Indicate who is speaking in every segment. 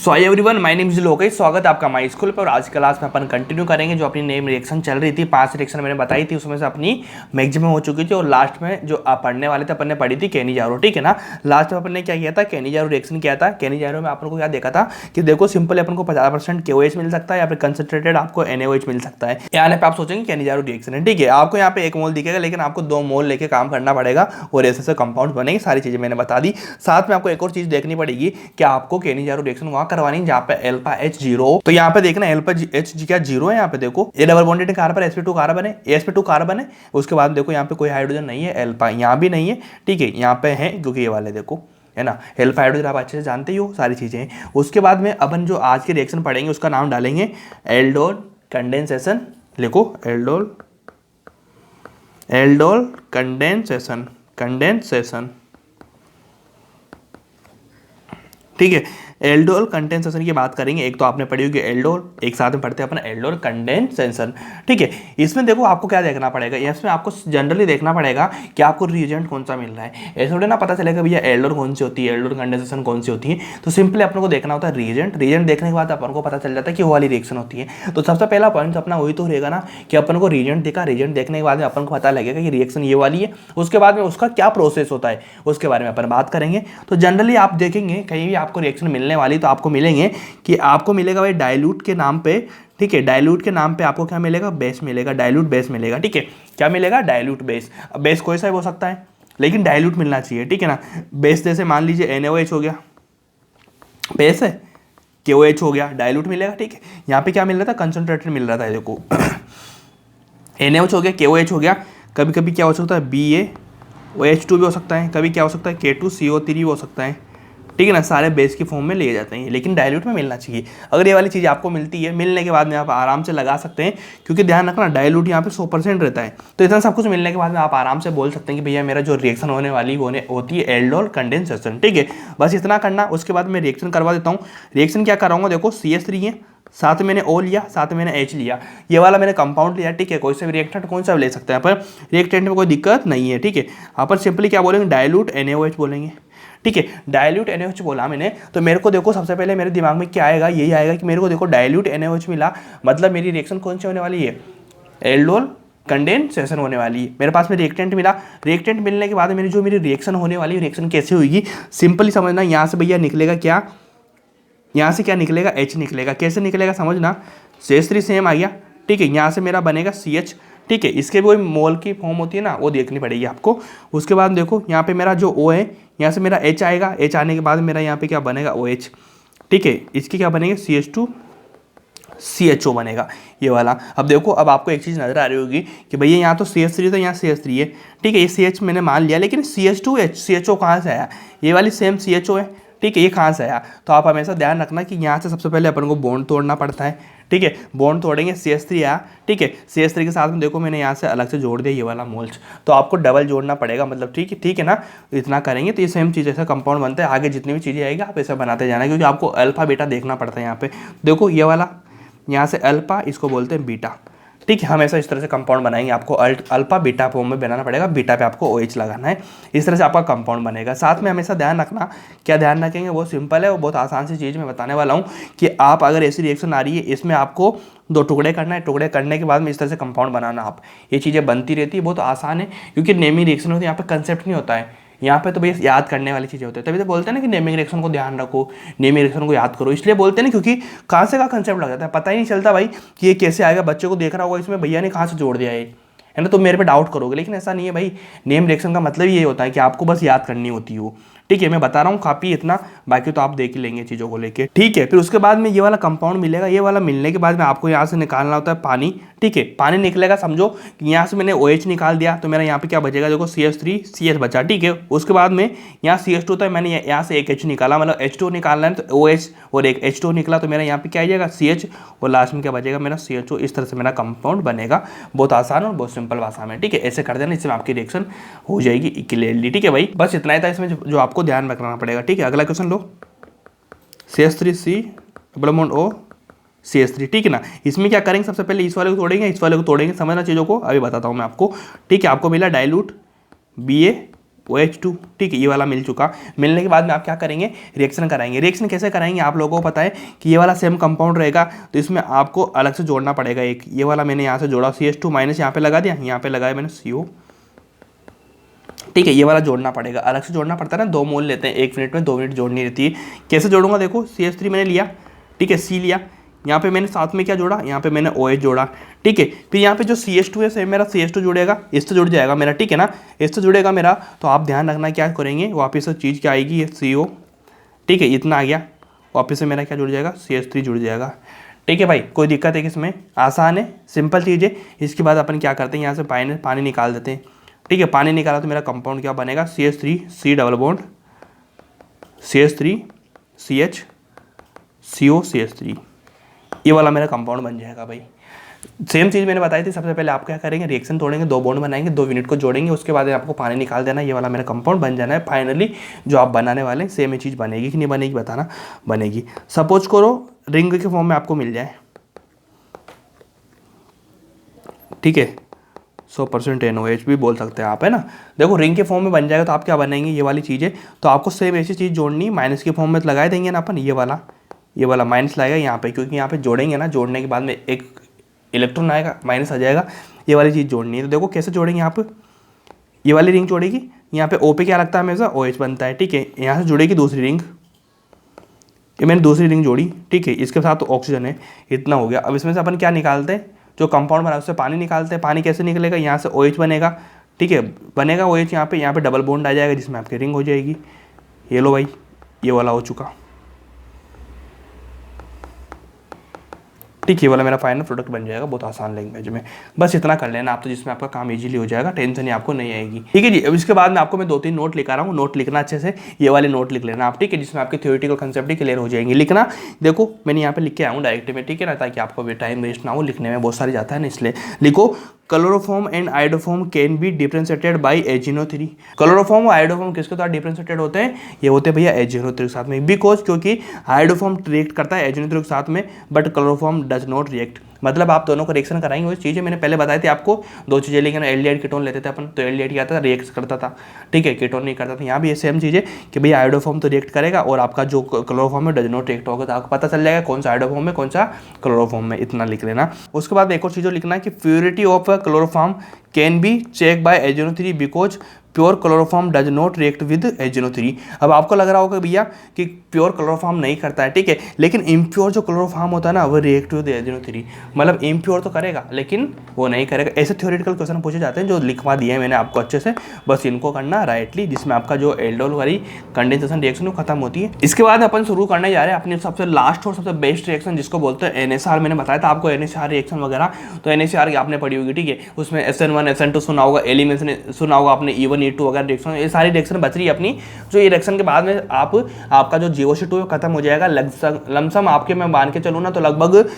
Speaker 1: So hi everyone, my name is Lokesh. स्वागत है आपका माय स्कूल पर। और आज क्लास में अपन कंटिन्यू करेंगे जो अपनी नेम रिएक्शन चल रही थी। 5 रिएक्शन मैंने बताई थी, उसमें से अपनी मैक्सिमम हो चुकी थी। और लास्ट में जो आप पढ़ने वाले थे अपन ने पढ़ी थी केनिजारो, ठीक है ना। लास्ट में अपन ने क्या किया था, केनिजारो रिएक्शन किया था। केनिजारो में अपन को क्या देखा था कि देखो सिंपल अपन को 50% KOH मिल सकता है या फिर कंसंट्रेटेड आपको NaOH मिल सकता है। यहाँ पे आप सोचेंगे केनिजारो रिएक्शन है, ठीक है। आपको यहाँ पे 1 मोल दिखेगा लेकिन आपको 2 मोल लेके काम करना पड़ेगा और ऐसे कंपाउंड बनेंगे। सारी चीजें मैंने बता दी। साथ में आपको एक और चीज देखनी पड़ेगी कि आपको केनिजारो रिएक्शन वहां करवानी जहाँ पे अल्फा H 0। तो यहाँ पे देखना अल्फा H क्या 0 है। यहाँ पे देखो ये double bonded carbon sp2 carbon है, sp2 कार्बन है। उसके बाद देखो यहाँ पे कोई हाइड्रोजन नहीं है, अल्फा यहाँ भी नहीं है, ठीक है। यहाँ पे है क्योंकि ये वाले देखो है ना, अल्फा हाइड्रोजन आप अच्छे से जानते ही हो सारी चीजें। उसके बाद में अपन जो आज के रिएक्शन पढ़ेंगे उसका नाम डालेंगे एल्डोल कंडेंसेशन। लिखो एल्डोल कंडेंसेशन, ठीक है। एल्डोल कंडेंसेशन की बात करेंगे। एक तो आपने पढ़ी होगी एल्डोल, एक साथ में पढ़ते हैं अपन एल्डोल कंडेंसेशन, ठीक है। इसमें देखो आपको क्या देखना पड़ेगा, इसमें आपको जनरली देखना पड़ेगा कि आपको रिएजेंट कौन सा मिल रहा है। ऐसे थोड़े ना पता चलेगा भैया एल्डोल कौन सी होती है, एल्डोल कंडेंसेशन कौन सी होती है। तो सिंपली अपन को देखना होता है रिएजेंट। रिएजेंट देखने के बाद अपन को पता चल जाता है कि वो वाली रिएक्शन होती है। तो सबसे पहला पॉइंट अपना वही तो रहेगा ना कि अपन को रिएजेंट देखा, रिएजेंट देखने के बाद में अपन को पता लगेगा कि रिएक्शन ये वाली है। उसके बाद में उसका क्या प्रोसेस होता है उसके बारे में अपन बात करेंगे। तो जनरली आप देखेंगे कहीं भी आपको रिएक्शन मिलने वाली तो आपको मिलेंगे कि आपको मिलेगा भाई डाइल्यूट के नाम पे, ठीक है। डाइल्यूट के नाम पे आपको क्या मिलेगा, बेस मिलेगा, डाइल्यूट बेस मिलेगा, ठीक है। क्या मिलेगा, डाइल्यूट बेस। अब बेस कोई सा भी हो सकता है लेकिन डाइल्यूट मिलना चाहिए, ठीक है ना। बेस जैसे मान लीजिए NaOH हो गया, बेस है, KOH हो गया, डाइल्यूट मिलेगा, ठीक है। यहाँ पे क्या मिल रहा था, कंसंट्रेटेड मिल रहा था, देखो NaOH हो गया, KOH हो गया। कभी कभी क्या हो सकता है BaOH2 भी हो सकता है, कभी क्या हो सकता है K2CO3 भी हो सकता है, ठीक है ना। सारे बेस की फॉर्म में लिए जाते हैं लेकिन डाइल्यूट में मिलना चाहिए। अगर ये वाली चीज़ आपको मिलती है, मिलने के बाद में आप आराम से लगा सकते हैं क्योंकि ध्यान रखना डाइल्यूट यहाँ पे 100% रहता है। तो इतना सब कुछ मिलने के बाद में आप आराम से बोल सकते हैं कि भैया मेरा जो रिएक्शन होने वाली होती है एल्डोल कंडेंसेशन, ठीक है। बस इतना करना। उसके बाद मैं रिएक्शन करवा देता हूँ। रिएक्शन क्या कराऊंगा, देखो CH3 है, साथ में मैंने O लिया, साथ में मैंने H लिया, ये वाला मैंने कंपाउंड लिया, ठीक है। कोई सा भी रिएक्टेंट कौन सा भी ले सकते हैं पर रिएक्टेंट में कोई दिक्कत नहीं है, ठीक है। अपन सिंपली क्या बोलेंगे, डाइल्यूट NaOH बोलेंगे, ठीक है। डाइल्यूट NaOH बोला मैंने तो मेरे को देखो सबसे पहले मेरे दिमाग में क्या आएगा, यही आएगा कि मेरे को देखो डाइल्यूट NaOH मिला, मतलब मेरी रिएक्शन कौन सी होने वाली है, एल्डोल कंडेंसेशन होने वाली है। मेरे पास में रिएक्टेंट मिला, रिएक्टेंट मिलने के बाद मेरी रिएक्शन होने वाली है, रिएक्शन कैसे होगी सिंपली समझना। यहाँ से भैया निकलेगा क्या, यहाँ से क्या निकलेगा, H निकलेगा। कैसे निकलेगा समझना, CH3 सेम आ गया, ठीक है। यहाँ से मेरा बनेगा CH, ठीक है। इसके भी कोई मोल की फॉर्म होती है ना, वो देखनी पड़ेगी आपको। उसके बाद देखो यहाँ पे मेरा जो O है, यहाँ से मेरा H आएगा, H आने के बाद मेरा यहाँ पे क्या बनेगा OH, ठीक है। इसकी क्या बनेगा CH2 CHO बनेगा ये वाला। अब देखो अब आपको एक चीज़ नजर आ रही होगी कि भैया यहाँ तो CH3 था, यहाँ CH3 है, ठीक है। ये CH मैंने मान लिया लेकिन CH2H CHO कहाँ से आया, ये वाली सेम CHO है, ठीक है। ये कहाँ से आया, तो आप हमेशा ध्यान रखना कि यहाँ से सबसे पहले अपन को बॉन्ड तोड़ना पड़ता है, ठीक है। बॉन्ड तोड़ेंगे, CH3 आया, ठीक है। CH3 के साथ में देखो मैंने यहाँ से अलग से जोड़ दिया ये वाला मोल्स, तो आपको डबल जोड़ना पड़ेगा, मतलब ठीक है ना। इतना करेंगे तो ये सेम चीज़ ऐसा कंपाउंड बनता है। आगे जितनी भी चीज़ें आएगी आप ऐसा बनाते जाना क्योंकि आपको अल्फा बीटा देखना पड़ता है। यहाँ पे देखो ये वाला, यहाँ से अल्फा, इसको बोलते हैं बीटा, ठीक है। हमेशा इस तरह से कंपाउंड बनाएंगे, आपको अल्फा बीटा फॉर्म में बनाना पड़ेगा, बीटा पे आपको OH लगाना है, इस तरह से आपका कंपाउंड बनेगा। साथ में हमेशा ध्यान रखना, क्या ध्यान रखेंगे, वो सिंपल है, वो बहुत आसान सी चीज़ मैं बताने वाला हूँ कि आप अगर ऐसी रिएक्शन आ रही है इसमें आपको 2 टुकड़े करना है, टुकड़े करने के बाद में इस तरह से कंपाउंड बनाना। आप ये चीज़ें बनती रहती है, बहुत आसान है क्योंकि नेमिंग रिएक्शन होती है, यहाँ पे कंसेप्ट नहीं होता है, यहाँ पे तो भैया याद करने वाली चीज़ें होती है। तभी तो बोलते हैं ना कि नेमिंग रिएक्शन को ध्यान रखो, नेमिंग रिएक्शन को याद करो, इसलिए बोलते हैं ना क्योंकि कहाँ से कहाँ कंसेप्ट लग जाता है, पता ही नहीं चलता भाई कि ये कैसे आएगा। बच्चे को देख रहा होगा इसमें भैया ने कहाँ से जोड़ दिया है ना, तो मेरे पे डाउट करोगे, लेकिन ऐसा नहीं है भाई। नेम रिएक्शन का मतलब ये होता है कि आपको बस याद करनी होती है, ठीक है। मैं बता रहा हूँ काफ़ी इतना, बाकी तो आप देख ही लेंगे चीज़ों को लेके, ठीक है। फिर उसके बाद में ये वाला कंपाउंड मिलेगा, ये वाला मिलने के बाद में आपको यहाँ से निकालना होता है पानी, ठीक है। पानी निकलेगा, समझो कि यहाँ से मैंने OH निकाल दिया तो मेरा यहाँ पे क्या बचेगा, देखो CH3 CH बचा, ठीक है। उसके बाद में यहाँ CH2 था, मैंने यहाँ से एक H निकाला, मतलब H2 निकालना है तो OH और एक H2 निकला तो मेरा यहाँ पे क्या आ जाएगा CH और लास्ट में क्या बचेगा मेरा CHO। इस तरह से मेरा कंपाउंड बनेगा, बहुत आसान और बहुत सिंपल भाषा में, ठीक है। ऐसे कर देना, इसमें आपकी रिएक्शन हो जाएगी क्लियरली, ठीक है भाई। बस इतना ही था इसमें जो आपको ध्यान रखना पड़ेगा, ठीक है। अगला क्वेश्चन लो, CH3C double bond O CH3, ठीक है ना। इसमें क्या करेंगे, सबसे पहले इस वाले को तोड़ेंगे, इस वाले को तोड़ेंगे, समझना चीज़ों को, अभी बताता हूँ मैं आपको, ठीक है। आपको मिला डाइल्यूट OH2, ठीक है, ये वाला मिल चुका। मिलने के बाद में आप क्या करेंगे, रिएक्शन कराएंगे। रिएक्शन कैसे कराएंगे आप लोगों को पता है कि ये वाला सेम कंपाउंड रहेगा, तो इसमें आपको अलग से जोड़ना पड़ेगा। एक ये वाला मैंने यहाँ से जोड़ा, CH2 माइनस यहाँ पे लगा दिया, यहाँ पे लगाया मैंने CO, ठीक है, ये वाला जोड़ना पड़ेगा, अलग से जोड़ना पड़ता है ना। 2 मोल लेते हैं 1 मिनट में, 2 मिनट जोड़नी रहती है। कैसे जोड़ूंगा, देखो CH3 मैंने लिया, ठीक है, C लिया, यहाँ पे मैंने साथ में क्या जोड़ा, यहाँ पे मैंने OH जोड़ा, ठीक है। फिर यहाँ पे जो CH2 है सेम मेरा CH2 जुड़ेगा, इससे जुड़ जाएगा मेरा, ठीक है ना, इससे जुड़ेगा मेरा। तो आप ध्यान रखना क्या करेंगे, वापस से चीज़ क्या आएगी, ये CO, ठीक है, इतना आ गया, वापस से मेरा क्या जुड़ जाएगा, CH3 जुड़ जाएगा, ठीक है भाई। कोई दिक्कत है कि इसमें, आसान है, सिंपल चीज़ है। इसके बाद अपन क्या करते हैं, यहाँ से पानी निकाल देते हैं, ठीक है। पानी निकाला तो मेरा कंपाउंड क्या बनेगा, CH3 C double bond CH3 CH CO CH3, ये वाला मेरा कंपाउंड बन जाएगा भाई। सेम चीज़ मैंने बताई थी। सबसे पहले आप क्या करेंगे, रिएक्शन तोड़ेंगे, 2 बॉन्ड बनाएंगे, 2 यूनिट को जोड़ेंगे, उसके बाद आपको पानी निकाल देना, ये वाला मेरा कंपाउंड बन जाना है। फाइनली जो आप बनाने वाले हैं सेम ये चीज़ बनेगी कि नहीं बनेगी, बताना, बनेगी। सपोज करो रिंग के फॉर्म में आपको मिल जाए, ठीक है, 100% NOH भी बोल सकते हैं आप, है ना। देखो रिंग के फॉर्म में बन जाएगा तो आप क्या बनेंगे, ये वाली चीज़ है, तो आपको सेम ऐसी चीज़ जोड़नी, माइनस के फॉर्म में लगा देंगे ना अपन, ये वाला माइनस लाएगा यहाँ पे, क्योंकि यहाँ पे जोड़ेंगे ना, जोड़ने के बाद में एक इलेक्ट्रॉन आएगा, माइनस आ जाएगा, ये वाली चीज़ जोड़नी है। तो देखो कैसे जोड़ेंगे, यहाँ पे ये वाली रिंग जोड़ेगी, यहाँ पे O पे क्या लगता है हमेशा, OH बनता है, ठीक है। यहाँ से जुड़ेगी दूसरी रिंग, ये मैंने दूसरी रिंग जोड़ी, ठीक है, इसके साथ तो ऑक्सीजन है, इतना हो गया। अब इसमें से अपन क्या निकालते हैं, जो कंपाउंड बना उससे पानी निकालते हैं। पानी कैसे निकलेगा, यहाँ से OH बनेगा, ठीक है, बनेगा OH, यहाँ पे डबल बॉन्ड आ जाएगा जिसमें आपकी रिंग हो जाएगी। ये लो भाई, ये वाला हो चुका, ठीक है, वाला मेरा फाइनल प्रोडक्ट बन जाएगा, बहुत आसान लैंग्वेज में। बस इतना कर लेना आप, तो जिसमें आपका काम इजीली हो जाएगा, टेंशन ही आपको नहीं आएगी, ठीक है जी। अब इसके बाद में आपको मैं 2-3 नोट लिखा रहा हूँ, नोट लिखना अच्छे से, ये वाले नोट लिख लेना आप, ठीक है, जिसमें आपके थ्योरेटिकल कंसेप्ट ही क्लियर हो जाएंगे। लिखना, देखो मैंने यहाँ पे लिख के आया हूँ डायरेक्ट में, ठीक है ना, ताकि आपको भी टाइम वेस्ट ना हो, लिखने में बहुत सारी जाता है ना, इसलिए लिखो। Chloroform and iodoform can be differentiated by HNO3। Chloroform और आयोडोफॉर्म किसके साथ डिफरेंशिएटेड होते हैं, ये होते हैं भैया HNO3 के साथ में, बिकॉज क्योंकि आयोडोफॉर्म रिएक्ट करता है HNO3 के साथ में, but chloroform does not react. मतलब आप दोनों को रिएक्शन कराएंगे, वही चीज़ें मैंने पहले बताई थी आपको, 2 चीज़ें, लेकिन एल्डिहाइड कीटोन लेते थे अपन, तो एल्डिहाइड क्या था, रिएक्ट करता था, ठीक है, कीटोन नहीं करता था। यहाँ भी ये सेम चीज़ है कि भैया आयोडोफॉर्म तो रिएक्ट करेगा, और आपका जो क्लोरोफॉर्म है डज नॉट रिएक्ट होगा, तो आपको पता चल जाएगा कौन सा आयोडोफॉर्म है, कौन सा क्लोरोफॉर्म में, इतना लिख लेना। उसके बाद एक और चीज़ लिखना है कि purity of chloroform can be check by HNO3 because pure chloroform does not react with HNO3। अब आपको लग रहा होगा भैया कि प्योर क्लोरोफॉर्म नहीं करता है, ठीक है, लेकिन इम्प्योर जो क्लोरोफॉर्म होता है ना, वो रिएक्ट विद HNO3, मतलब इम्प्योर तो करेगा लेकिन वो नहीं करेगा। ऐसे थ्योरेटिकल क्वेश्चन पूछे जाते हैं जो लिखवा दिए हैं मैंने आपको अच्छे से, बस इनको करना राइटली, जिसमें आपका जो एल्डोल वाली कंडेंसेशन रिएक्शन वो खत्म होती है। इसके बाद अपन शुरू करने जा रहे हैं अपनी सबसे लास्ट और सबसे बेस्ट रिएक्शन, जिसको बोलते हैं NSR। मैंने बताया था आपको NSR रिएक्शन वगैरह, तो NSR की आपने पढ़ी होगी, ठीक है, उसमें SN1 SN2 सुना होगा, एलिमिनेशन सुना होगा आपने, E1 E2 वगैरह रिएक्शन, ये सारी रिएक्शन बच रही है अपनी। जो ये रिएक्शन के बाद में आपका जो GOC2 खत्म हो जाएगा, लमसम आपके मैं मान के चलूँ ना, तो लगभग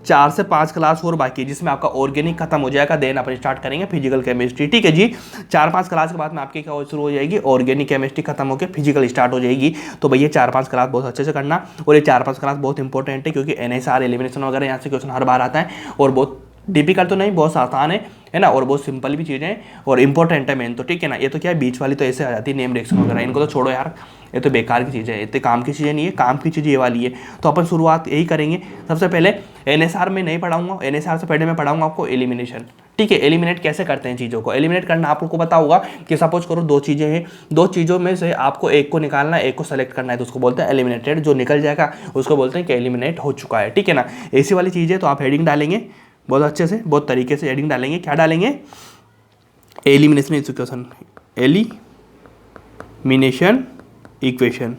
Speaker 1: 4 से 5 क्लास और बाकी है, जिसमें आपका ऑर्गेनिक खत्म हो जाएगा, देन अपन स्टार्ट करेंगे फिजिकल केमिस्ट्री, ठीक है जी। 4-5 क्लास के बाद में आपकी क्या शुरू हो जाएगी, ऑर्गेनिक केमिस्ट्री खत्म होकर फिजिकल स्टार्ट हो जाएगी। तो भैया 4-5 क्लास बहुत अच्छे से करना, और ये 4-5 क्लास बहुत इंपॉर्टेंट है, क्योंकि NSR एलिमिनेशन वगैरह यहाँ से क्वेश्चन हर बार आता है, और बहुत डिफिकल्ट तो नहीं, बहुत आसान है ना, और बहुत सिंपल भी चीज़ें हैं, और इंपॉर्टेंट है मेन तो, ठीक है ना। ये तो क्या है, बीच वाली तो ऐसे आ जाती है नेम रिएक्शन वगैरह, इनको तो छोड़ो यार, ये तो बेकार की चीज़ है, इतने काम की चीज़ें नहीं है, काम की चीज़ ये वाली है। तो अपन शुरुआत यही करेंगे। सबसे पहले NSR में नहीं पढ़ाऊंगा, NSR से पहले मैं पढ़ाऊंगा आपको एलिमिनेशन, ठीक है। एलिमिनेट कैसे करते हैं चीज़ों को, एलिमिनेट करना आप लोग को पता होगा कि सपोज करो 2 चीज़ें हैं, 2 चीज़ों में से आपको एक को निकालना है, एक को सेलेक्ट करना है, तो उसको बोलते हैं एलिमिनेटेड। जो निकल जाएगा उसको बोलते हैं कि एलिमिनेट हो चुका है, ठीक है ना। ऐसी वाली चीज़ है, तो आप हेडिंग डालेंगे बहुत अच्छे से, बहुत तरीके से हेडिंग डालेंगे। क्या डालेंगे, एलिमिनेशन इक्वेशन, एलिमिनेशन इक्वेशन,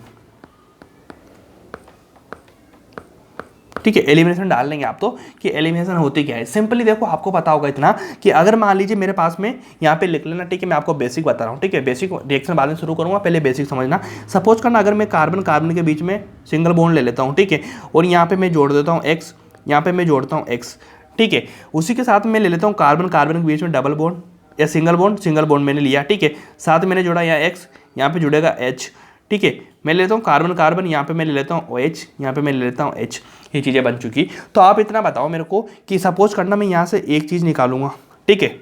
Speaker 1: ठीक है। एलिमिनेशन डाल लेंगे आप, तो कि एलिमिनेशन होती क्या है। सिंपली देखो, आपको पता होगा इतना कि अगर मान लीजिए मेरे पास में यहाँ पे लिख लेना, ठीक है, मैं आपको बेसिक बता रहा हूँ, ठीक है, बेसिक रिएक्शन बाद में शुरू करूँगा, पहले बेसिक समझना। सपोज करना अगर मैं कार्बन कार्बन के बीच में सिंगल बॉन्ड ले लेता हूँ, ठीक है, और यहाँ पे मैं जोड़ देता हूँ X, यहाँ पे मैं जोड़ता हूँ X, ठीक है। उसी के साथ मैं ले लेता हूँ कार्बन कार्बन के बीच में डबल बॉन्ड या सिंगल बॉन्ड मैंने लिया, ठीक है, साथ मैंने जोड़ा यहाँ X, यहाँ पे जुड़ेगा H, ठीक है। मैं लेता हूँ कार्बन कार्बन, यहाँ पे मैं ले लेता हूँ OH, यहाँ पे मैं ले लेता हूँ H, ये चीज़ें बन चुकी। तो आप इतना बताओ मेरे को कि सपोज करना मैं यहाँ से एक चीज़ निकालूंगा, ठीक है,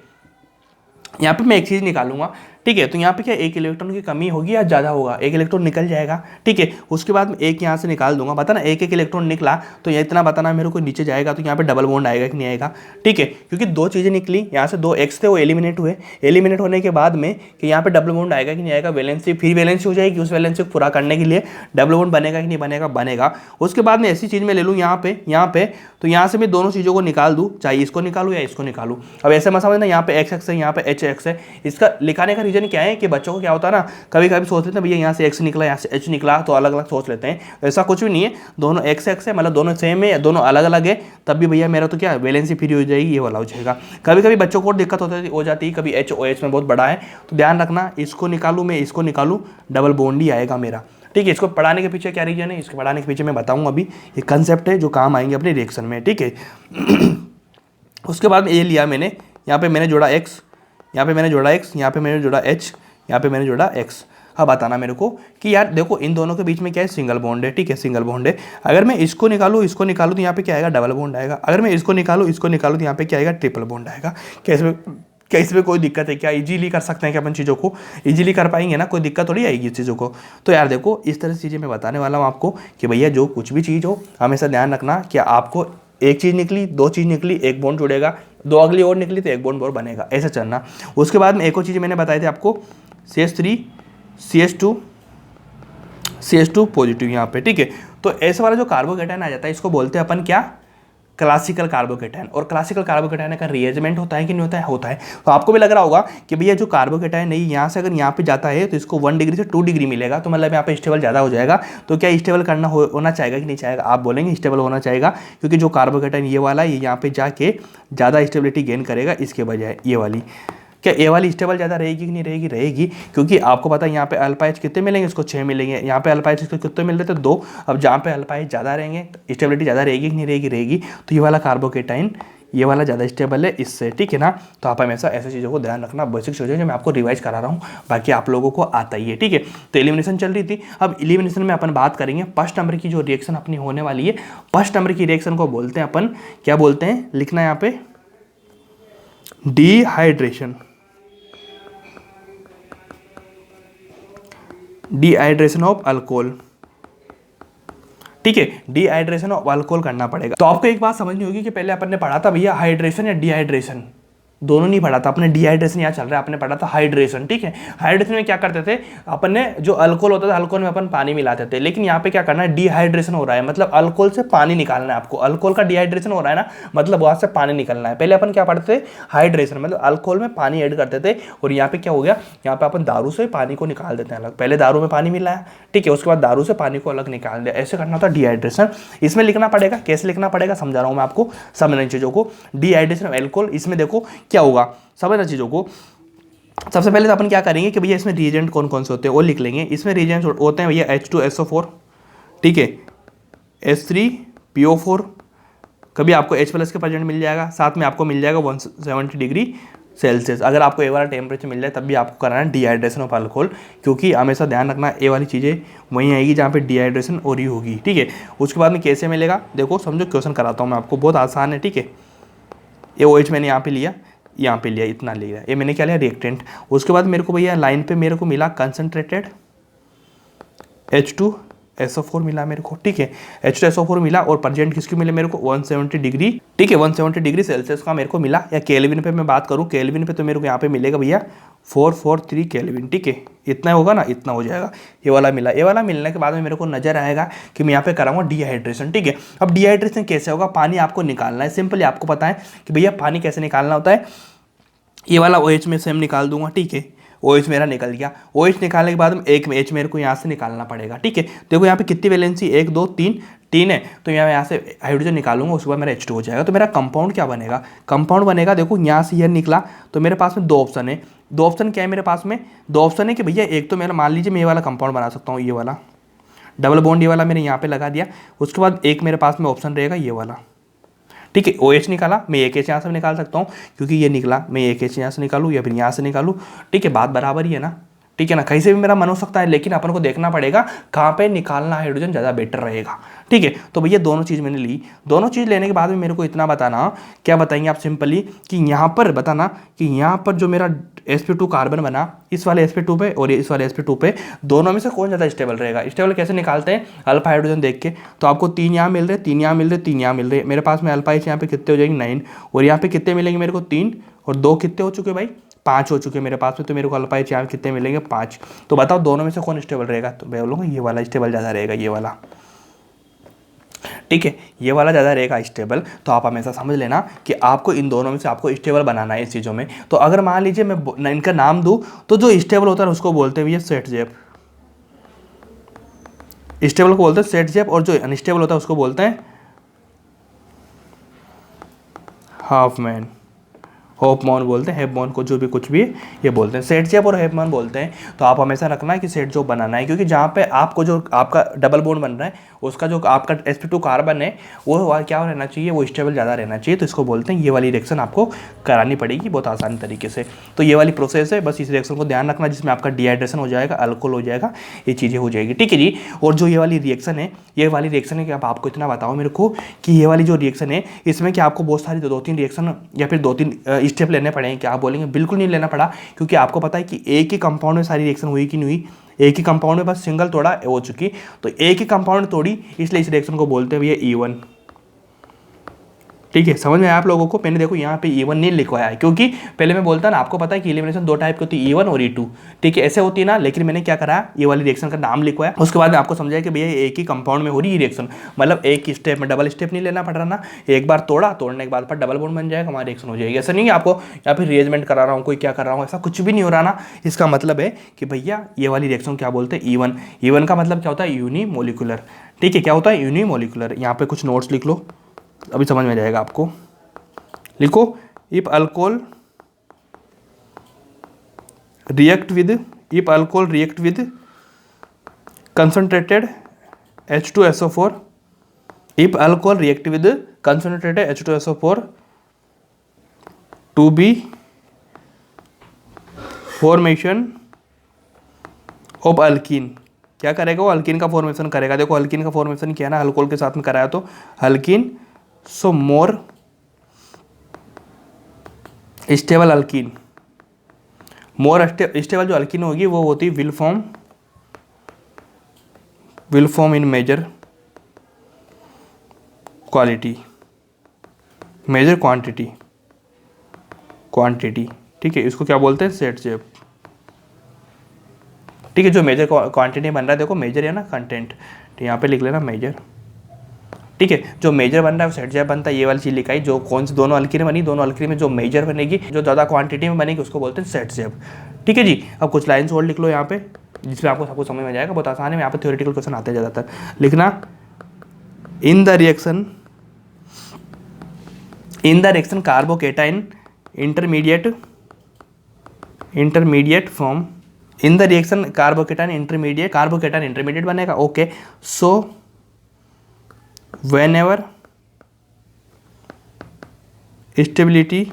Speaker 1: यहाँ पे मैं एक चीज़ निकालूंगा, ठीक है। तो यहाँ पे क्या एक इलेक्ट्रॉन की कमी होगी या ज़्यादा होगा, एक इलेक्ट्रॉन निकल जाएगा, ठीक है। उसके बाद में एक यहाँ से निकाल दूंगा, बताना एक एक इलेक्ट्रॉन निकला तो ये इतना बताना मेरे को नीचे जाएगा, तो यहाँ पे डबल बॉन्ड आएगा कि नहीं आएगा, ठीक है। क्योंकि दो चीज़ें निकली, यहाँ से दो एक्स थे वो एलिमिनेट हुए, एलिमिनेट होने के बाद में कि यहाँ पे डबल बॉन्ड आएगा कि नहीं आएगा, वैलेंसी फिर वैलेंसी हो जाएगी, उस वैलेंसी को पूरा करने के लिए डबल बॉन्ड बनेगा कि नहीं बनेगा, बनेगा। उसके बाद में ऐसी चीज़ में ले लूँ यहाँ पे तो यहाँ से मैं दोनों चीज़ों को निकाल दूँ, चाहे इसको निकालूँ या इसको निकालूँ। अब ऐसे मत समझना यहाँ पे एक्स एक्स है, यहाँ पे एच एक्स है। इसका लिखाने का रीजन क्या है कि बच्चों को क्या होता है ना, कभी कभी सोच लेते हैं भैया यहाँ से एक्स निकला यहाँ से एच निकला, तो अलग अलग सोच लेते हैं। ऐसा कुछ भी नहीं है, दोनों एक्स एक्स है, मतलब दोनों सेम है, दोनों अलग अलग है, तब भी भैया मेरा तो क्या वैलेंसी फ्री हो जाएगी, ये वाला हो जाएगा। कभी कभी बच्चों को दिक्कत हो जाती है, कभी एच ओ एच में बहुत बड़ा है, तो ध्यान रखना इसको निकालूँ मैं इसको निकालूँ, डबल बॉन्ड ही आएगा मेरा, ठीक है। इसको पढ़ाने के पीछे क्या रीजन है, इसको पढ़ाने के पीछे मैं बताऊंगा अभी, ये कंसेप्ट है जो काम आएंगे अपने रिएक्शन में, ठीक है। उसके बाद ये लिया मैंने, यहाँ पे मैंने जोड़ा x, यहाँ पे मैंने जोड़ा x, यहाँ पे मैंने जोड़ा h, यहाँ पे मैंने जोड़ा x। अब बताना मेरे को कि यार देखो इन दोनों के बीच में क्या है, सिंगल बॉन्ड है, ठीक है, सिंगल बॉन्ड है। अगर मैं इसको निकालूँ तो यहाँ पे क्या आएगा, डबल बॉन्ड आएगा। अगर मैं इसको निकालूँ तो यहाँ पे क्या आएगा, ट्रिपल बॉन्ड आएगा। क्या इसमें कोई दिक्कत है क्या, इजीली कर सकते हैं क्या अपन चीज़ों को, इजीली कर पाएंगे ना, कोई दिक्कत थोड़ी आएगी इस चीज़ों को। तो यार देखो इस तरह से चीज़ें मैं बताने वाला हूँ आपको कि भैया जो कुछ भी चीज़ हो हमेशा ध्यान रखना कि आपको एक चीज़ निकली, दो चीज़ निकली, एक बॉन्ड जुड़ेगा, दो अगली और निकली तो एक बॉन्ड और बनेगा, ऐसा चलना। उसके बाद में एक और चीज़ मैंने बताई थी आपको, CH3 CH2 पॉजिटिव यहाँ पे, ठीक है। तो ऐसे वाला जो कार्बोकेटायन आ जाता है इसको बोलते हैं अपन क्या, क्लासिकल कार्बोकेटायन। और क्लासिकल कार्बोकेटायन का रिएरेंजमेंट होता है कि नहीं होता है, होता है। तो आपको भी लग रहा होगा कि भैया जो कार्बोकेटायन नहीं यहाँ से अगर यहाँ पे जाता है तो इसको 1 डिग्री से 2 डिग्री मिलेगा, तो मतलब यहाँ पे स्टेबल ज़्यादा हो जाएगा। तो क्या स्टेबल करना होना चाहेगा कि नहीं चाहेगा, आप बोलेंगे स्टेबल होना चाहेगा, क्योंकि जो कार्बोकेटायन ये वाला ये यहाँ पे जाके ज़्यादा स्टेबिलिटी गेन करेगा इसके बजाय ये वाली। क्या ये वाली स्टेबल ज़्यादा रहेगी कि नहीं रहेगी, रहेगी, क्योंकि आपको पता है यहाँ पे अल्फा एच कितने मिलेंगे, इसको 6 मिलेंगे, यहाँ पे अल्फा एच इसको कितने मिल रहे थे 2। अब जहाँ पे अल्फा एच ज़्यादा रहेंगे स्टेबिलिटी ज़्यादा रहेगी कि नहीं रहेगी, रहेगी। तो ये वाला कार्बोकेटाइन ये वाला ज़्यादा स्टेबल है इससे, ठीक है ना। तो आप हमेशा ऐसी चीज़ों को ध्यान रखना, बेसिक चीज़ें जो मैं आपको रिवाइज करा रहा हूँ, बाकी आप लोगों को आता ही है, ठीक है। तो एलिमिनेशन चल रही थी, अब एलिमिनेशन में अपन बात करेंगे फर्स्ट नंबर की जो रिएक्शन अपनी होने वाली है। फर्स्ट नंबर की रिएक्शन को बोलते हैं अपन, क्या बोलते हैं, लिखना यहाँ पे डिहाइड्रेशन, डिहाइड्रेशन ऑफ अल्कोहल, ठीक है, डिहाइड्रेशन ऑफ अल्कोहल करना पड़ेगा। तो आपको एक बात समझनी होगी कि पहले अपन ने पढ़ा था भैया हाइड्रेशन या डिहाइड्रेशन, दोनों नहीं पढ़ा था अपने, डिहाइड्रेशन यहाँ चल रहा है, आपने पढ़ा था हाइड्रेशन, ठीक है। हाइड्रेशन में क्या करते थे अपन ने, जो अल्कोहल होता था अल्कोहल में अपन पानी मिलाते थे, लेकिन यहाँ पे क्या करना है, डिहाइड्रेशन हो रहा है, मतलब अल्कोहल से पानी निकालना है आपको, अल्कोहल का डिहाइड्रेशन हो रहा है ना, मतलब वहां से पानी निकलना है। पहले अपन क्या पढ़ते थे, हाइड्रेशन मतलब अल्कोहल में पानी ऐड करते थे, और यहाँ पे क्या हो गया, यहाँ पे अपन दारू से पानी को निकाल देते हैं अलग, पहले दारू में पानी मिलाया, ठीक है, उसके बाद दारू से पानी को अलग निकाल दिया, ऐसे करना होता है डिहाइड्रेशन। इसमें लिखना पड़ेगा, कैसे लिखना पड़ेगा समझा रहा हूँ मैं आपको, समझना इन चीज़ों को। डिहाइड्रेशन ऑफ अल्कोहल, इसमें देखो क्या होगा, समझना चीज़ों को। सबसे पहले तो अपन क्या करेंगे कि भैया इसमें रिएजेंट कौन कौन से होते हैं वो लिख लेंगे। इसमें रिएजेंट होते हैं भैया H2SO4, ठीक है, H3PO4, कभी आपको H+ के प्रेजेंट मिल जाएगा, साथ में आपको मिल जाएगा 170 डिग्री सेल्सियस। अगर आपको ए वाला टेम्परेचर मिल जाए तब भी आपको कराना है डिहाइड्रेशन ऑफ अल्कोहल, क्योंकि हमेशा ध्यान रखना ए वाली चीज़ें वहीं आएगी जहाँ पे डिहाइड्रेशन हो रही होगी, ठीक है। उसके बाद में कैसे मिलेगा, देखो समझो, क्वेश्चन कराता हूँ मैं आपको, बहुत आसान है, ठीक है। ये OH मैंने यहाँ पे लिया, यहाँ पे लिया, इतना लिया, ये मैंने क्या लिया, रिएक्टेंट। उसके बाद मेरे को भैया लाइन पे मेरे को मिला कंसनट्रेटेड H2SO4 मिला मेरे को, ठीक है, H2SO4 मिला, और प्रेजेंट किसकी मिले मेरे को 170 डिग्री, ठीक है, 170 डिग्री सेल्सियस का मेरे को मिला। या केल्विन पे मैं बात करूँ, केल्विन पे तो मेरे को यहाँ पे मिलेगा भैया 443 केल्विन, ठीक है, इतना होगा ना, इतना हो जाएगा। ये वाला मिला, ये वाला मिलने के बाद में मेरे को नजर आएगा कि मैं यहाँ पे कराऊंगा डिहाइड्रेशन, ठीक है। अब डिहाइड्रेशन कैसे होगा, पानी आपको निकालना है, सिंपली आपको पता है कि भैया पानी कैसे निकालना होता है। ये वाला OH में सेम निकाल दूंगा, ठीक है, OH मेरा निकल गया। OH निकालने के बाद में एक में H मेरे को यहाँ से निकालना पड़ेगा, ठीक है। देखो यहाँ पे कितनी वैलेंसी, 1 2 3 है, तो यहाँ से हाइड्रोजन निकालूंगा, उसके बाद मेरा H2 हो जाएगा। तो मेरा कंपाउंड क्या बनेगा, कंपाउंड बनेगा, देखो यहाँ से यह निकला, तो मेरे पास में 2 ऑप्शन है। 2 ऑप्शन क्या है मेरे पास में, 2 ऑप्शन है कि भैया एक तो मेरा मान लीजिए मैं ये वाला कंपाउंड बना सकता हूँ, ये वाला डबल बॉन्ड, ये वाला मैंने यहाँ पे लगा दिया। उसके बाद एक मेरे पास में ऑप्शन रहेगा ये वाला, ठीक है, OH निकाला, मैं एक H यहाँ से निकाल सकता हूँ, क्योंकि ये निकला, मैं एक H यहाँ से निकालूँ या फिर यहाँ से निकालूँ, ठीक है, बात बराबर ही है ना, ठीक है ना, कहीं से भी मेरा मन हो सकता है, लेकिन अपन को देखना पड़ेगा कहाँ पे निकालना हाइड्रोजन ज़्यादा बेटर रहेगा, ठीक है। तो भैया दोनों चीज़ मैंने ली, दोनों चीज़ लेने के बाद में मेरे को इतना बताना, क्या बताएंगे आप सिंपली, कि यहाँ पर बताना कि यहाँ पर जो मेरा sp2 कार्बन बना, इस वाले sp2 पे और इस वाले sp2 पे, दोनों में से कौन ज़्यादा स्टेबल रहेगा। स्टेबल कैसे निकालते हैं, अल्फा हाइड्रोजन देख के। तो आपको 3 यहाँ मिल रहे, 3 यहाँ मिल रहे, 3 यहाँ मिल रहे। मेरे पास में अल्फा एच यहाँ पे कितने हो जाएंगे 9, और यहाँ पे कितने मिलेंगे मेरे को 3, और 2 कितने हो चुके भाई 5 हो चुके मेरे पास में। तो मेरे को अल्फा एच यहाँ कितने मिलेंगे 5। तो बताओ दोनों में से कौन स्टेबल रहेगा, तो मैं बोलूँगा ये वाला स्टेबल ज़्यादा रहेगा, ये वाला। ठीक है, ये वाला ज़्यादा रहेगा स्टेबल। तो आप हमेशा समझ लेना कि आपको इन दोनों में से आपको स्टेबल बनाना है इस चीज़ों में। तो अगर मान लीजिए मैं इनका नाम दूँ तो जो स्टेबल होता है उसको बोलते हैं भैया सेट जेप, स्टेबल को बोलते हैं सेट जेप, और जो अनस्टेबल होता है उसको बोलते हैं हाफमैन, होपमॉन बोलते हैं, हेपमॉन को, जो भी कुछ भी ये बोलते हैं, सेट जेप और हेपमॉन बोलते हैं। तो आप हमेशा रखना है कि सेट जो बनाना है, क्योंकि जहाँ पे आपको जो आपका डबल बॉन्ड बन रहा है उसका जो आपका sp2 कार्बन है वो क्या रहना चाहिए, वो स्टेबल ज़्यादा रहना चाहिए। तो इसको बोलते हैं, ये वाली रिएक्शन आपको करानी पड़ेगी बहुत आसानी तरीके से। तो ये वाली प्रोसेस है, बस इस रिएक्शन को ध्यान रखना, जिसमें आपका डिहाइड्रेशन हो जाएगा, अल्कोहल हो जाएगा, ये चीज़ें हो जाएगी। ठीक है जी। और जो ये वाली रिएक्शन है, ये वाली रिएक्शन है कि अब आपको इतना बताओ मेरे को कि ये वाली जो रिएक्शन है इसमें क्या आपको बहुत सारी 2-3 रिएक्शन या फिर 2-3 स्टेप लेने पड़ेंगे क्या, आप बोलेंगे बिल्कुल नहीं लेना पड़ा, क्योंकि आपको पता है कि एक ही कंपाउंड में सारी रिएक्शन हुई कि नहीं हुई, एक ही कंपाउंड में बस सिंगल तोड़ा हो चुकी। तो एक ही कंपाउंड तोड़ी, इसलिए इस रिएक्शन को बोलते हैं भैया E1। ठीक है, समझ में आया आप लोगों को। मैंने देखो यहाँ पे E1 नहीं लिखवाया है, क्योंकि पहले मैं बोलता ना, आपको पता है कि एलिमिनेशन 2 टाइप की होती है, E1 और E2। ठीक है, ऐसे होती है ना, लेकिन मैंने क्या करा, ये वाली रिएक्शन का नाम लिखवाया, उसके बाद में आपको समझाया कि भैया एक ही कंपाउंड में हो रही है रिएक्शन, मतलब एक ही स्टेप में, डबल स्टेप नहीं लेना पड़ रहा ना, एक बार तोड़ा, तोड़ने के बाद पर डबल बॉन्ड बन जाएगा, हमारी रिएक्शन हो जाएगी। ऐसा नहीं है आपको यहाँ पे रिएरेंजमेंट करा रहा हूँ, कोई क्या कर रहा हूँ, ऐसा कुछ भी नहीं हो रहा ना। इसका मतलब है कि भैया ये वाली रिएक्शन क्या बोलते हैं, E1। E1 का मतलब क्या होता है, यूनिमोलिकुलर। ठीक है, क्या होता है, यूनिमोलिकुलर। यहाँ पे कुछ नोट्स लिख लो, अभी समझ में जाएगा आपको। लिखो, if alcohol react with concentrated H2SO4, if alcohol react with concentrated H2SO4 to be formation of alkene, क्या करेगा वो, अल्कीन का फॉर्मेशन करेगा। देखो अल्कीन का फॉर्मेशन किया ना, अल्कोहल के साथ में कराया तो alkene, so more stable alkene, more stable जो अल्कीन होगी वो होती है will form in major quality, major quantity. ठीक है, इसको क्या बोलते हैं, सेट जेप। ठीक है, जो मेजर क्वांटिटी बन रहा है, देखो मेजर है ना कंटेंट, तो यहाँ पे लिख लेना मेजर। ठीक है, जो मेजर बन रहा है वो सेट जेप बनता है, ये वाली चीज़ लिखाई। जो कौन सी दोनों अल्कीन बनी, दोनों अल्कीन में जो मेजर बनेगी, जो ज़्यादा क्वांटिटी में बनेगी, उसको बोलते हैं सेट जेप। ठीक है जी। अब कुछ लाइन्स और लिख लो यहाँ पे, जिसमें आपको सब कुछ समझ में जाएगा, बहुत आसान है। यहाँ पे थ्योरेटिकल क्वेश्चन आते हैं ज़्यादातर। लिखना, in the reaction carbocation intermediate form, in the reaction carbocation intermediate बनेगा। Okay, so whenever stability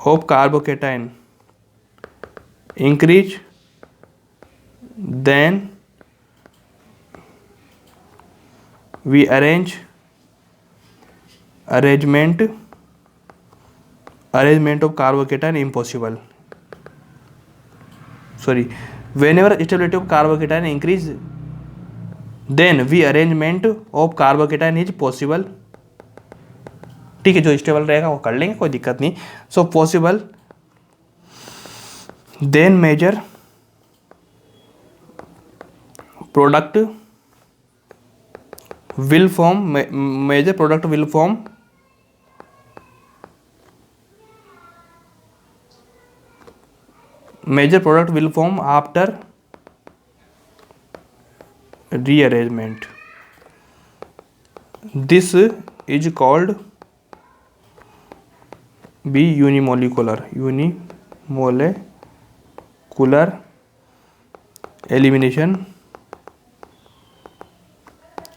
Speaker 1: of carbocation increase, then we arrangement of carbocation impossible. Sorry, whenever stability of carbocation increase, then we arrangement of carbocation is possible। ठीक है, जो stable रहेगा वो कर लेंगे, कोई दिक्कत नहीं। So possible, then major product will form after rearrangement, this is called be unimolecular elimination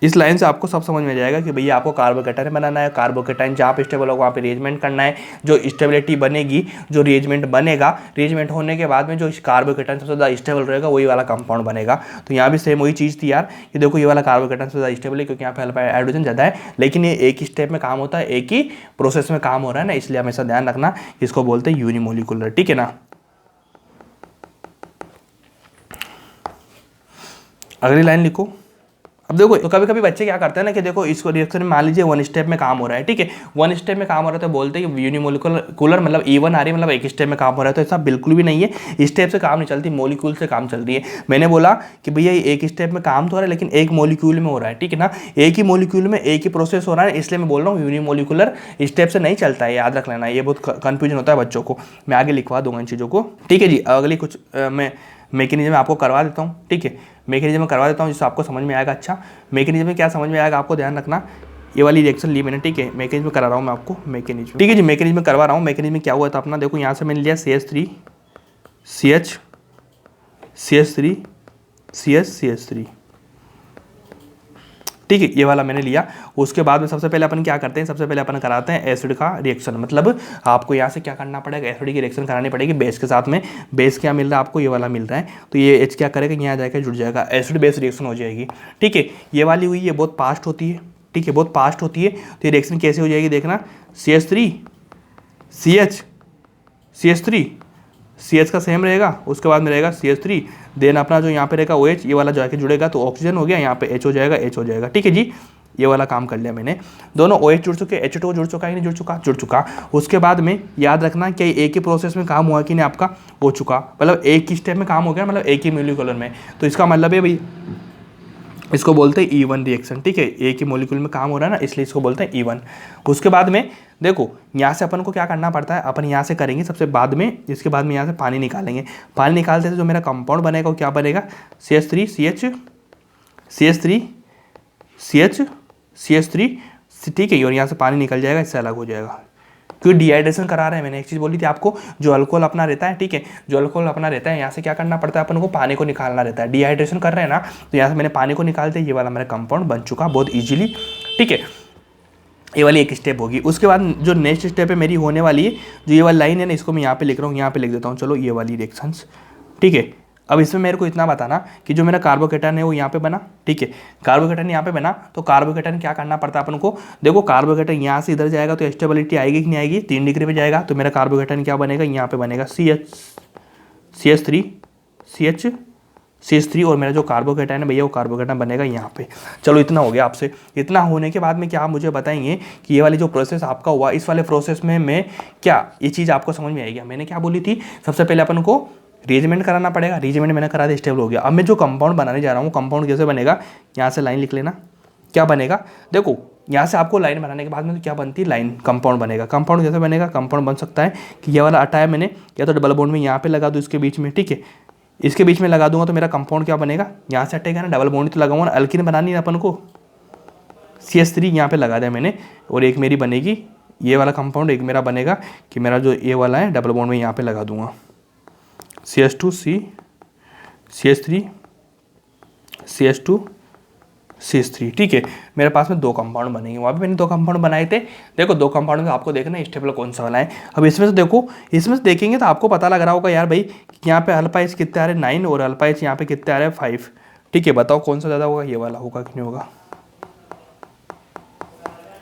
Speaker 1: इस लाइन से आपको सब समझ में आ जाएगा कि भैया आपको कार्बोकेटाइन बनाना है, कार्बोकेटाइन जहाँ पे स्टेबल होगा वहाँ पे रिएजमेंट करना है, जो स्टेबिलिटी बनेगी, जो रिएजमेंट बनेगा, रिएजमेंट होने के बाद में जो कार्बोकेटाइन सबसे ज़्यादा स्टेबल रहेगा वही वाला कंपाउंड बनेगा। तो यहाँ भी सेम वही चीज़ थी यार, कि देखो ये वाला कार्बोकेटाइन सबसे ज़्यादा स्टेबल है क्योंकि यहाँ पे अल्फा हाइड्रोजन ज़्यादा है, लेकिन ये एक ही स्टेप में काम होता है, एक ही प्रोसेस में काम हो रहा है ना, इसलिए हमेशा ध्यान रखना, इसको बोलते हैं यूनिमोलिकुलर। ठीक है ना। अगली लाइन लिखो। अब देखो तो कभी कभी बच्चे क्या करते हैं ना कि देखो इसको रिएक्शन में मान लीजिए वन स्टेप में काम हो रहा है, ठीक है, वन स्टेप में काम हो रहा है तो बोलते हैं कि यूनिमोलिकुलर मतलब E1 आ रही है, मतलब एक स्टेप में काम हो रहा है। तो ऐसा बिल्कुल भी नहीं है, स्टेप से काम नहीं चलती, मोलिक्यूल से काम चल रही है। मैंने बोला कि भैया एक स्टेप में काम तो हो रहा है लेकिन एक मोलिक्यूल में हो रहा है, ठीक है ना, एक ही मोलिक्यूल में एक ही प्रोसेस हो रहा है, इसलिए मैं बोल रहा हूँ यूनिमोलिकुलर स्टेप से नहीं चलता है, याद रख लेना, ये बहुत कन्फ्यूजन होता है बच्चों को। मैं आगे लिखवा दूंगा इन चीज़ों को, ठीक है जी। अगली कुछ मैं मैकेनिज्म आपको करवा देता हूँ, ठीक है, मैकेनिज्म करवा देता हूँ जिससे आपको समझ में आएगा। अच्छा, मैकेनिज्म में क्या समझ में आएगा आपको ध्यान रखना, ये वाली रिएक्शन ली मैंने, ठीक है, मैकेनिज्म करा रहा हूँ मैं आपको, मैकेनिज्म, ठीक है जी, मैकेनिज्म करवा रहा हूँ। मैकेनिज्म में क्या हुआ था अपना, देखो यहाँ से मैंने लिया CH3 CH CH3 CH CH3, ठीक है, ये वाला मैंने लिया। उसके बाद में सबसे पहले अपन क्या करते हैं, सबसे पहले अपन कराते हैं एसिड का रिएक्शन, मतलब आपको यहाँ से क्या करना पड़ेगा, एसिड की रिएक्शन करानी पड़ेगी बेस के साथ में। बेस क्या मिल रहा है आपको, ये वाला मिल रहा है, तो ये H क्या करेगा, यहाँ जाकर जुड़ जाएगा, एसिड बेस रिएक्शन हो जाएगी, ठीक है। ये वाली हुई, ये बहुत फास्ट होती है, ठीक है, बहुत फास्ट होती है। तो ये रिएक्शन कैसे हो जाएगी देखना, CH3 CH CH3 CH का सेम रहेगा, उसके बाद में रहेगा CH3, देन अपना जो यहाँ पे रहेगा OH, ये वाला जाके जुड़ेगा तो ऑक्सीजन हो गया, यहाँ पे H हो जाएगा, H हो जाएगा, ठीक है जी। ये वाला काम कर लिया मैंने, दोनों OH जुड़ चुके, H2 जुड़ चुका है नहीं जुड़ चुका, जुड़ चुका। उसके बाद में याद रखना कि एक ही प्रोसेस में काम हुआ कि नहीं आपका, हो चुका, मतलब एक ही स्टेप में काम हो गया, मतलब एक ही मोलिक्यूल में। तो इसका मतलब है भाई, इसको बोलते हैं E1 रिएक्शन, ठीक है, एक ही मोलिक्यूल में काम हो रहा है ना, इसलिए इसको बोलते हैं E1। उसके बाद में देखो यहाँ से अपन को क्या करना पड़ता है, अपन यहाँ से करेंगे सबसे बाद में, इसके बाद में यहाँ से पानी निकालेंगे। पानी निकालते थे जो मेरा कंपाउंड बनेगा वो क्या बनेगा, CH3 CH CH3 CH CH3, ठीक है, और यहाँ से पानी निकल जाएगा, इससे अलग हो जाएगा, क्योंकि डिहाइड्रेशन करा रहे हैं। मैंने एक चीज़ बोली थी आपको, जो अल्कोहल अपना रहता है, ठीक है, जो अल्कोहल अपना रहता है, यहाँ से क्या करना पड़ता है अपन को, पानी को निकालना रहता है। डिहाइड्रेशन कर रहे हैं ना, तो यहाँ से मैंने पानी को निकाल दिया, ये वाला मेरा कंपाउंड बन चुका बहुत ईजिली, ठीक है। ये वाली एक स्टेप होगी। उसके बाद जो नेक्स्ट स्टेप है मेरी होने वाली है, जो ये वाली लाइन है ना, इसको मैं यहाँ पे लिख रहा हूँ, यहाँ पे लिख देता हूँ, चलो ये वाली रिएक्शंस, ठीक है। अब इसमें मेरे को इतना बताना कि जो मेरा कार्बोकेटाइन है वो यहाँ पे बना, ठीक है, कार्बोकेटाइन यहाँ पे बना, तो कार्बोकेटाइन क्या करना पड़ता है अपन को, देखो कार्बोकेटाइन यहाँ से इधर जाएगा तो स्टेबिलिटी आएगी कि नहीं आएगी, 3 डिग्री पे जाएगा, तो मेरा कार्बोकेटाइन क्या बनेगा, यहाँ पे बनेगा CH3 और मेरा जो कार्बोकेटाइन है भैया वो कार्बोकेटाइन बनेगा यहाँ पे। चलो इतना हो गया आपसे। इतना होने के बाद में क्या आप मुझे बताएंगे कि ये वाली जो प्रोसेस आपका हुआ, इस वाले प्रोसेस में मैं क्या ये चीज़ आपको समझ में आएगी। मैंने क्या बोली थी, सबसे पहले अपन को रिएजमेंट कराना पड़ेगा, रिएजमेंट मैंने करा दिया, स्टेबल हो गया। अब मैं जो कंपाउंड बनाने जा रहा हूँ, कंपाउंड कैसे बनेगा, यहाँ से लाइन लिख लेना, क्या बनेगा, देखो यहाँ से आपको लाइन बनाने के बाद में तो क्या बनती है, लाइन, कंपाउंड बनेगा। कंपाउंड कैसे बनेगा, कंपाउंड बन सकता है कि ये वाला हटाया मैंने, या तो डबल बॉन्ड में यहाँ पे लगा दूँ इसके बीच में, ठीक है, इसके बीच में लगा दूंगा तो मेरा कंपाउंड क्या बनेगा, यहाँ से हटेगा ना, डबल बॉन्ड तो लगाऊंगा ना, अल्कीन बनानी है अपन को, CH3 यहाँ पे लगा दिया मैंने, और एक मेरी बनेगी ये वाला कंपाउंड, एक मेरा बनेगा कि मेरा जो ये वाला है डबल बॉन्ड में यहाँ पे लगा दूंगा, CH2 CH3 CH2 CH3, ठीक है। मेरे पास में 2 कंपाउंड बनेंगे, वहाँ पे मैंने 2 कंपाउंड बनाए थे। देखो 2 कंपाउंड में आपको देखना है स्टेबल कौन सा वाला है। अब इसमें से देखो, इसमें से देखेंगे तो आपको पता लग रहा होगा यार भाई, यहाँ पे अल्फा H कितने आ रहे हैं, 9, और अल्फा H यहाँ पे कितने आ रहे हैं, 5, ठीक है। बताओ कौन सा ज़्यादा होगा, ये वाला होगा कि नहीं होगा,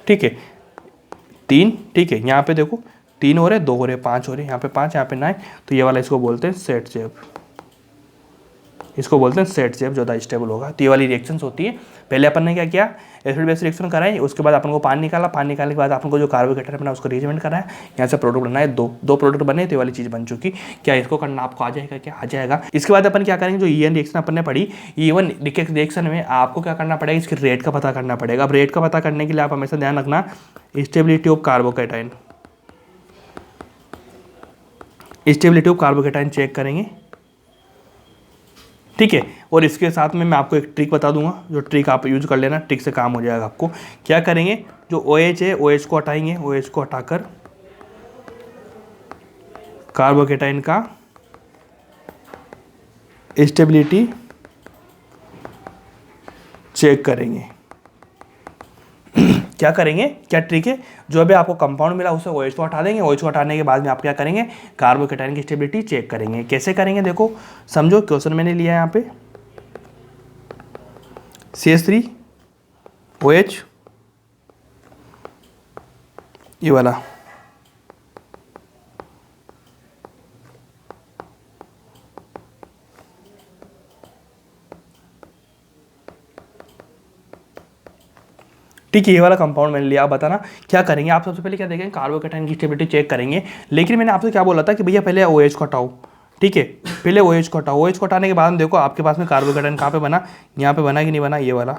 Speaker 1: ठीक है, 3, ठीक है, यहाँ पे देखो 3 हो रहे, 2 हो रहे, 5 हो रहे, यहाँ पे 5, यहाँ पे 9, तो ये वाला इसको बोलते हैं सेट शेप, इसको बोलते हैं सेट शेप, ज़्यादा स्टेबल होगा। तो ये वाली रिएक्शंस होती है। पहले अपन ने क्या किया, एसिड बेस रिएक्शन कराई, उसके बाद अपन को पानी निकाला, पानी निकालने के बाद अपन को जो कार्बोकेटाइन बना उसको रिएजमेंट कराया, यहाँ से प्रोडक्ट बनाए, दो प्रोडक्ट बने, तो ये वाली चीज़ बन चुकी। क्या इसको करना आपको आ जाएगा, क्या आ जाएगा। इसके बाद अपन क्या करेंगे, जो E1 रिएक्शन अपन ने पढ़ी, E1 रिएक्शन में आपको क्या करना पड़ेगा, इसके रेट का पता करना पड़ेगा। अब रेट का पता करने के लिए आप हमेशा ध्यान रखना, stability of carbocation, stability of carbocation check करेंगे, ठीक है। और इसके साथ में मैं आपको एक ट्रिक बता दूंगा, जो ट्रिक आप यूज कर लेना, ट्रिक से काम हो जाएगा आपको। क्या करेंगे, जो OH है, OH को हटाएंगे, OH को हटाकर कार्बोकेटाइन का स्टेबिलिटी चेक करेंगे, क्या करेंगे, क्या ट्रिक है, जो अभी आपको कंपाउंड मिला उससे OH को हटा देंगे। OH को हटाने के बाद में आप क्या करेंगे, कार्बोकेटाइन की स्टेबिलिटी चेक करेंगे। कैसे करेंगे देखो, समझो क्वेश्चन मैंने लिया है यहाँ पे CH3OH ये वाला, ठीक है, ये वाला कंपाउंड मैंने लिया। आप बताना क्या करेंगे। आप सबसे पहले क्या देखेंगे, कार्बोकेटाइन की स्टेबिलिटी चेक करेंगे। लेकिन मैंने आपसे क्या बोला था कि भैया पहले OH को हटाओ, ठीक है, पहले OH को हटाओ। OH को हटाने के बाद में देखो आपके पास में कार्बोकेटाइन कहाँ पे बना, यहाँ पे बना कि नहीं बना, ये वाला।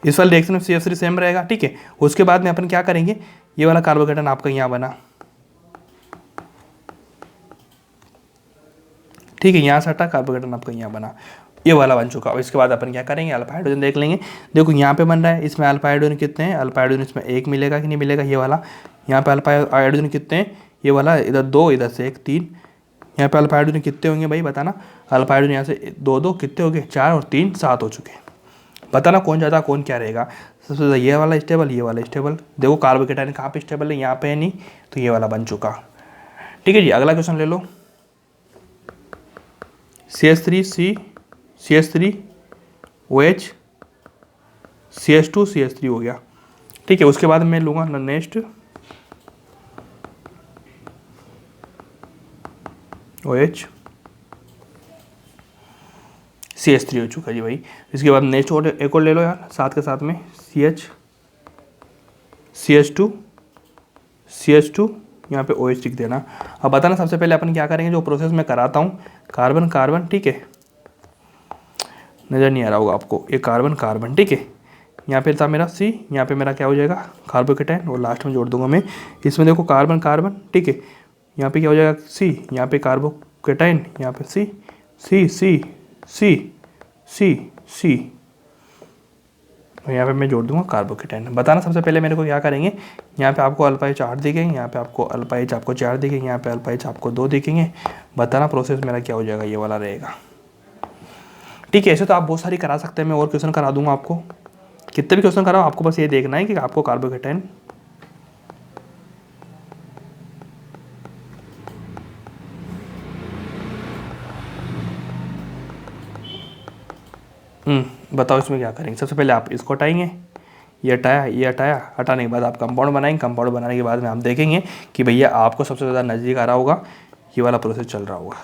Speaker 1: इस वाले रिएक्शन में CH3 सेम रहेगा, ठीक है। उसके बाद में अपन क्या करेंगे, ये वाला कार्बोकेटाइन आपका यहाँ बना, ठीक है, यहाँ से हटा, कार्बोकेटाइन आपका यहाँ बना, ये वाला बन चुका। और इसके बाद अपन क्या करेंगे, अल्फा हाइड्रोजन देख लेंगे। देखो यहाँ पे बन रहा है, इसमें अल्फा हाइड्रोजन कितने हैं, अल्फा हाइड्रोजन इसमें 1 मिलेगा कि नहीं मिलेगा, ये वाला। यहाँ पे अल्फा हाइड्रोजन कितने हैं, ये वाला, इधर 2, इधर से 1, 3। यहाँ पे अल्फा हाइड्रोजन कितने होंगे भाई बताना, अल्फा हाइड्रोजन यहाँ से 2 कितने हो गए, 4 और 3 7 हो चुके हैं। बताना कौन ज़्यादा कौन क्या रहेगा। सबसे ज़्यादा ये वाला स्टेबल, ये वाला स्टेबल। देखो कार्बोकेटाइन कहाँ पे स्टेबल है, यहाँ पे है नहीं, तो ये वाला बन चुका, ठीक है जी। अगला क्वेश्चन ले लो, CH3OH CH2CH3 हो गया, ठीक है। उसके बाद मैं लूँगा नेक्स्ट OH CH3 हो चुका जी भाई। इसके बाद नेक्स्ट और एक और ले लो यार साथ के साथ में, CH2 यहाँ पे OH लिख देना। अब बताना सबसे पहले अपन क्या करेंगे, जो प्रोसेस मैं कराता हूँ, कार्बन कार्बन, ठीक है, नज़र नहीं आ रहा होगा आपको, ये कार्बन कार्बन, ठीक है। यहाँ पे था मेरा C, यहाँ पे मेरा क्या हो जाएगा, कार्बोकेटाइन, और लास्ट में जोड़ दूंगा मैं। इसमें देखो कार्बन कार्बन, ठीक है, यहाँ पे क्या हो जाएगा C, यहाँ पे कार्बोकेटाइन, यहाँ पे C C C C C C, और यहाँ पे मैं जोड़ दूंगा कार्बोकेटाइन। बताना सबसे पहले मेरे को क्या करेंगे, यहाँ पे आपको अल्फा H 8 दिखेंगे, यहाँ पे आपको अल्फा H आपको 4 दिखेंगे, यहाँ पे अल्फा H आपको 2 दिखेंगे। बताना प्रोसेस मेरा क्या हो जाएगा, ये वाला रहेगा, ठीक है। ऐसे तो आप बहुत सारी करा सकते हैं, मैं और क्वेश्चन करा दूंगा आपको, कितने भी क्वेश्चन कराओ, आपको बस ये देखना है कि आपको कार्बोकेटाइन बताओ इसमें क्या करेंगे। सबसे पहले आप इसको हटाएंगे, ये हटाया, ये हटाया, हटाने के बाद आप कंपाउंड बनाएंगे। कंपाउंड बनाने के बाद में आप देखेंगे कि भैया आपको सबसे ज़्यादा नज़दीक आ रहा होगा, ये वाला प्रोसेस चल रहा होगा,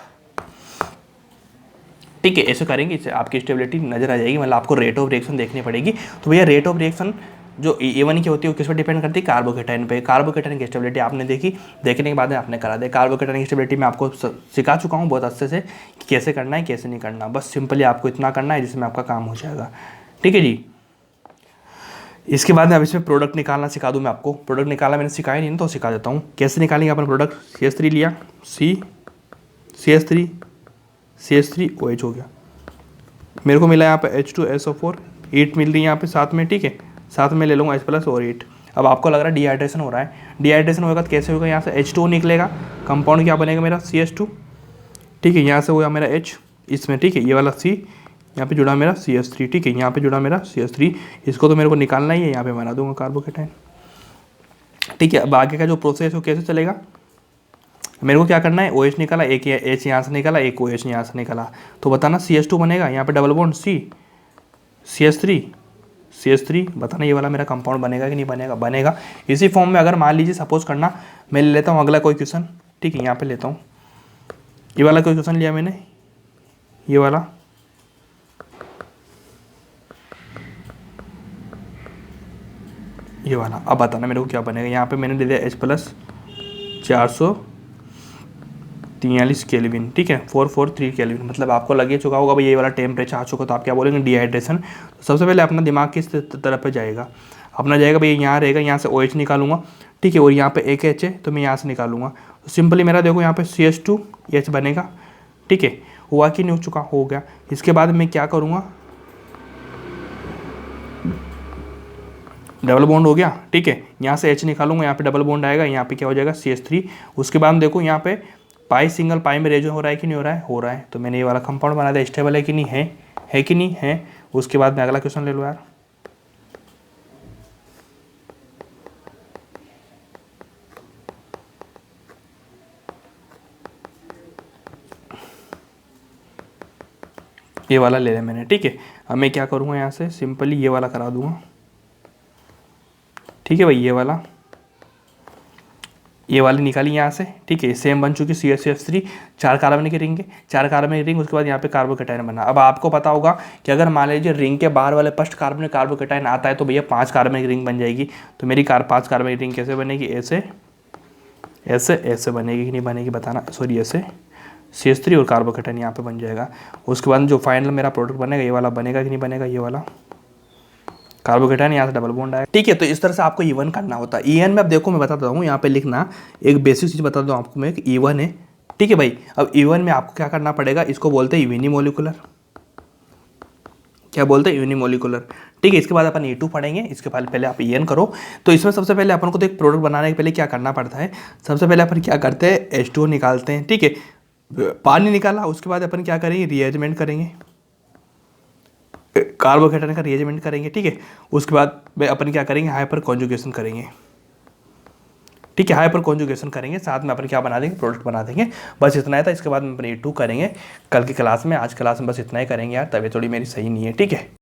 Speaker 1: ठीक है। ऐसे करेंगे, इससे आपकी स्टेबिलिटी नजर आ जाएगी, मतलब आपको रेट ऑफ रिएक्शन देखनी पड़ेगी। तो भैया रेट ऑफ रिएक्शन जो A1 की होती है वो किस पर डिपेंड करती है, कार्बोकेटाइन पे। कार्बोकेटाइन की स्टेबिलिटी आपने देखी, देखने के बाद में आपने करा दिया। कार्बोकेटाइन की स्टेबिलिटी मैं आपको सिखा चुका हूँ बहुत अच्छे से कि कैसे करना है कैसे नहीं करना, बस सिंपली आपको इतना करना है जिसमें आपका काम हो जाएगा, ठीक है जी। इसके बाद में अब इसमें प्रोडक्ट निकालना सिखा दूँ मैं आपको। प्रोडक्ट निकालना मैंने सिखाया नहीं तो सिखा देता हूँ कैसे निकालेंगे अपन प्रोडक्ट। CH3 लिया, CH3 OH हो गया, मेरे को मिला यहाँ पे H2SO4 8 मिल रही है यहाँ पे साथ में, ठीक है। साथ में ले लूँगा H+ और 8। अब आपको लग रहा है डिहाइड्रेशन हो रहा है, डिहाइड्रेशन होगा तो कैसे होगा, यहाँ से H2 निकलेगा, कंपाउंड क्या बनेगा मेरा CH2, ठीक है। यहाँ से होगा मेरा H इसमें, ठीक है, ये वाला C, यहाँ पे जुड़ा मेरा CH3, ठीक है, यहाँ पे जुड़ा मेरा CH3। इसको तो मेरे को निकालना ही है, यहाँ पे बना दूंगा कार्बोकेटाइन, ठीक है। अब आगे का जो प्रोसेस है वो कैसे चलेगा, मेरे को क्या करना है, OH निकाला, एक H यहाँ से निकाला, एक OH यहाँ से निकाला, तो बताना CH2 बनेगा, यहाँ पे डबल बॉन्ड C, CH3 बताना ये वाला मेरा कंपाउंड बनेगा कि नहीं बनेगा, बनेगा। इसी फॉर्म में अगर मान लीजिए सपोज करना, मैं ले लेता हूँ अगला कोई क्वेश्चन, ठीक है, यहाँ पे लेता हूँ ये वाला कोई क्वेश्चन लिया मैंने, ये वाला, ये वाला। अब बताना मेरे को क्या बनेगा। यहाँ पे मैंने ले लिया H+ 443 केल्विन, ठीक है, 443 केल्विन, मतलब आपको लगे चुका होगा भाई ये वाला टेम्परेचर आ चुका, तो आप क्या बोलेंगे, डिहाइड्रेशन। तो सबसे पहले अपना दिमाग किस तरफ पे जाएगा, अपना जाएगा भाई यहाँ रहेगा, यहाँ से OH निकालूंगा, ठीक है, और यहाँ पे एक H है तो मैं यहाँ से निकालूंगा, तो सिंपली मेरा देखो यहाँ पे CH2H बनेगा, ठीक है, हुआ कि नहीं हो चुका, हो गया। इसके बाद मैं क्या करूँगा, डबल बॉन्ड हो गया, ठीक है, यहाँ से H निकालूंगा, यहाँ पे डबल बॉन्ड आएगा, यहाँ पे क्या हो जाएगा CH3। उसके बाद देखो यहाँ पे पाई सिंगल पाई में रेजो हो रहा है कि नहीं हो रहा है, हो रहा है, तो मैंने ये वाला कंपाउंड बना दिया, स्टेबल है कि नहीं है कि नहीं है। उसके बाद में अगला क्वेश्चन ले लो यार। ये वाला ले लिया मैंने, ठीक है। अब मैं क्या करूँगा यहाँ से सिंपली ये वाला करा दूँगा, ठीक है भाई। ये वाली निकाली यहाँ से, ठीक है। सेम बन चुकी CH3, 4 कार्बन की रिंग है, 4 कार्बन की रिंग। उसके बाद यहाँ पे कार्बोकेटाइन बना। अब आपको पता होगा कि अगर मान लीजिए रिंग के बाहर वाले फर्स्ट कार्बन में कार्बोकेटाइन आता है तो भैया 5 कार्बन की रिंग बन जाएगी। तो मेरी 5 कार्बन की रिंग कैसे बनेगी, ऐसे ऐसे ऐसे बनेगी कि नहीं बनेगी बताना, सॉरी ऐसे CH3 और कार्बोकेटाइन यहाँ पे बन जाएगा। उसके बाद जो फाइनल मेरा प्रोडक्ट बनेगा ये वाला बनेगा कि नहीं बनेगा, ये वाला कार्बोकेटाइन यहाँ से डबल बॉन्ड आएगा, ठीक है। तो इस तरह से आपको E1 करना होता है। EN में अब देखो मैं बताता हूँ, यहाँ पे लिखना एक बेसिक चीज़ बता दूँ आपको मैं कि E1 है, ठीक है भाई। अब E1 में आपको क्या करना पड़ेगा, इसको बोलते हैं यूनिमोलिकुलर। क्या बोलते हैं, यूनिमोलिकुलर, ठीक है। इसके बाद अपन E2 पढ़ेंगे, इसके पहले आप EN करो। तो इसमें सबसे पहले अपन को तो एक प्रोडक्ट बनाने के पहले क्या करना पड़ता है, सबसे पहले अपन क्या करते हैं H2O निकालते हैं, ठीक है। पानी निकाला, उसके बाद अपन क्या करेंगे, रिएरेंजमेंट करेंगे, कार्बोकेटाइन का रिएरेंजमेंट करेंगे, ठीक है। उसके बाद अपन क्या करेंगे, हाइपर कॉन्जुगेशन करेंगे, ठीक है। हाइपर कॉन्जुगेशन करेंगे, साथ में अपन क्या बना देंगे, प्रोडक्ट बना देंगे। बस इतना ही था। इसके बाद में अपन E2 करेंगे कल की क्लास में। आज क्लास में बस इतना ही करेंगे यार, तबीयत थोड़ी मेरी सही नहीं है, ठीक है।